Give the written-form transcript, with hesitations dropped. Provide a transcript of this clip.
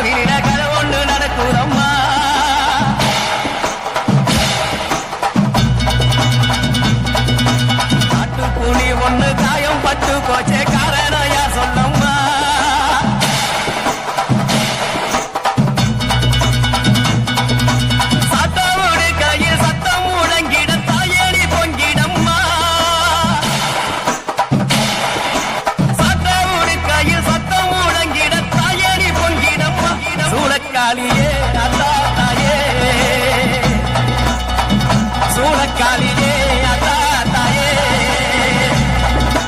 கோவில கதை ஒண்ணு நடக்குதம்மா. காட்டுக்குனி ஒண்ணு காயம் பட்டு போச்சே காரணம் யார் சொல்லம்மா. சத்தமுடு கையில் சத்தம் முழங்கிட தாயடி பொங்கிடம்மா. சத்தமுடு கையில் சத்தம் முழங்கிட தாயடி பொங்கிடம்மா. சூளக்காளியே